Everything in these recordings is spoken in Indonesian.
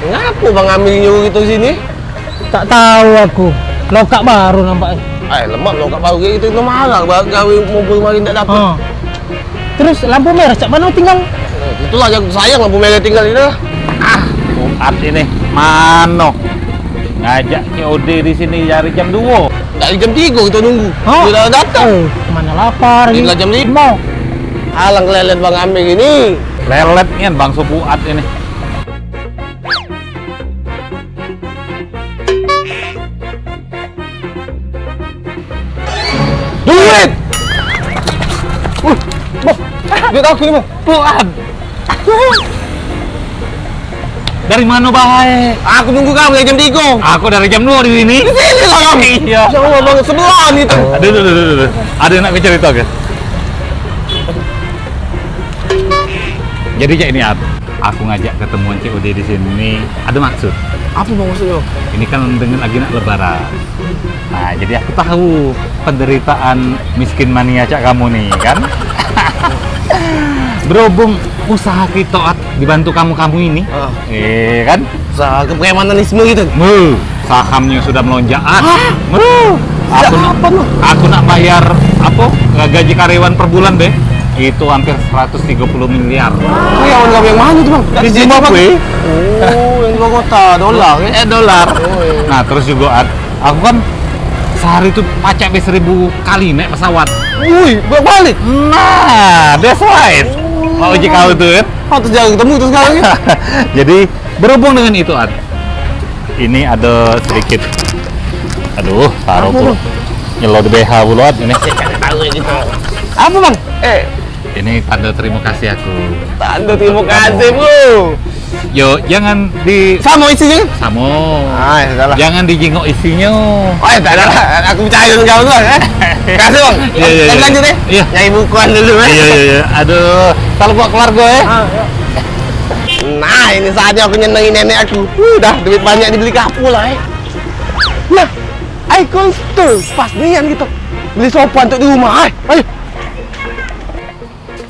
Ngapa bang ambil nyuruh gitu sini? Tak tahu aku. Lokak baru nampaknya. Lemak lo kak baru gitu itu mahal gawe mobil makin tak dapat. Terus lampu merah cak mana tinggal? Itulah yang sayang lampu merah tinggal ini lah. Fuad ini mano ngajak COD di sini dari jam 2. Dari jam 3 kita nunggu. Sudah datang. Mana lapar Tinggal jam 5. Mau. Alang lelet bang ambil gini. Leletnya Bang Fuad ini. Duit! Duit aku ini bang. Fuad. Dari mana baik? Aku nunggu kamu dari jam 3. Aku dari jam 2 di sini. Di sini lah kamu. Iya. Ya Allah bang, sebelahan itu. Aduh. Ada yang nak cerita ke? Jadi ini aku ngajak ketemuan COD di sini ada maksud. Apa bang maksudnya bang? Ini kan dengan lagi nak lebaran. Nah, jadi aku tahu penderitaan miskin mania cak kamu nih, kan? Berhubung usaha kita dibantu kamu ini, kan? Usaha kepremanisme gitu. Sahamnya sudah melonjak. Apa lu? Aku nak bayar gaji karyawan per bulan deh. Itu hampir 130 miliar. Oh ya, yang mana itu bang? Dari Zimbabwe. Oh, yang di kota dolar ya? Dolar. Oh, iya. Nah, terus juga aku kan sehari itu pacak 1000 kali naik pesawat. Wih, balik. Nah, that's right. Mau uji kau tuh kan? Terus jarang ketemu itu sekarang ya? Jadi berhubung dengan itu ini ada sedikit, aduh, taruh pula nyelot BH pula ini. Tahu gitu. Apa bang? Ini tanda terima kasih aku. Tanda terima kasih bro. Yo, jangan di Sama isinya? samo. Ya salah. Jangan dijengok isinya. Oh tak ada lah. Aku percaya dengan kamu tuh. Kasih bang. Iya. Lanjut deh. Iya. Nyai bukuan dulu ya. Iya. Aduh, salam buat keluarga ya. Nah ini saatnya aku nyenengin nenek aku. Udah duit banyak dibeli kapul lah. Nah, Icon Store pas nian gitu. Beli sofa untuk di rumah. Ayo.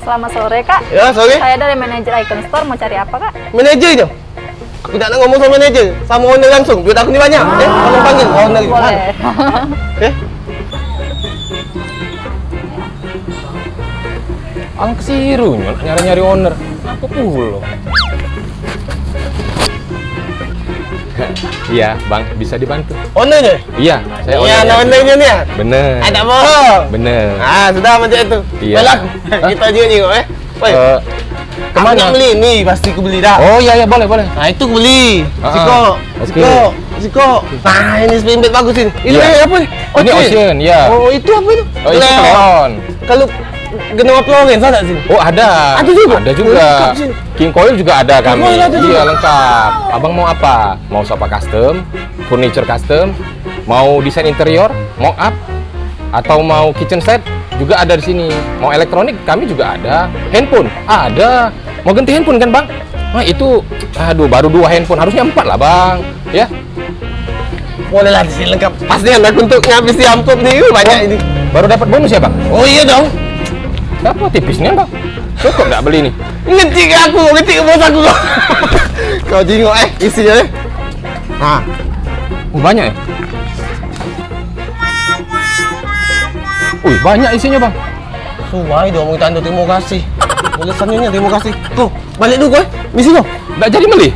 Selamat sore kak. Ya sorry. Saya dari manajer Icon Store, mau cari apa kak? Manajernya. Aku tak nak ngomong sama manajer, sama owner langsung. Duit aku ni banyak. Tolong panggil owner. Boleh. Ang kesiru nyari-nyari owner. Apa pula? Iya, Bang, bisa dibantu. Ownernya? Iya, saya Iya, ownernya nih ya. Bener. Ada bohong. Bener. Sudah macam itu. Iya. Baiklah, kita juga ni kok Woi. Kemana? Aku nak beli ni, pasti aku beli dah. Oh iya, boleh. Nah, itu aku beli. Oke. Siko. Nah, ini spin bed bagus ini. Ini Iya. apa ni? Ini Ocean, ya. Oh, itu apa itu? Oh, itu Leon. Kalau Genoa Florence ada sini. Oh, ada. Ada juga? Ada juga. Lengkap sini. King Coil juga ada kami. Coil ada juga? Iya, lengkap. Abang mau apa? Mau sofa custom, furniture custom, mau desain interior, mock up, atau mau kitchen set juga ada di sini. Mau elektronik kami juga ada. Handphone ada. Mau ganti handphone kan, Bang? Nah, itu baru 2 handphone, harusnya 4 lah, Bang. Ya. Boleh lah di sini lengkap. Pasti aku untuk ngabis di amplop nih banyak ini. Baru dapat bonus ya, Bang? Oh iya dong. Apa tipisnya, Bang? Cukup nggak beli nih? Ngecik ke bos aku. Kau tengok isinya Nah, Banyak ya? Wih, banyak isinya, Bang. suai dong mau tanda terima kasih. Tulisannya terima kasih. Tuh, balik dulu kau. Misi kau. Nggak jadi beli?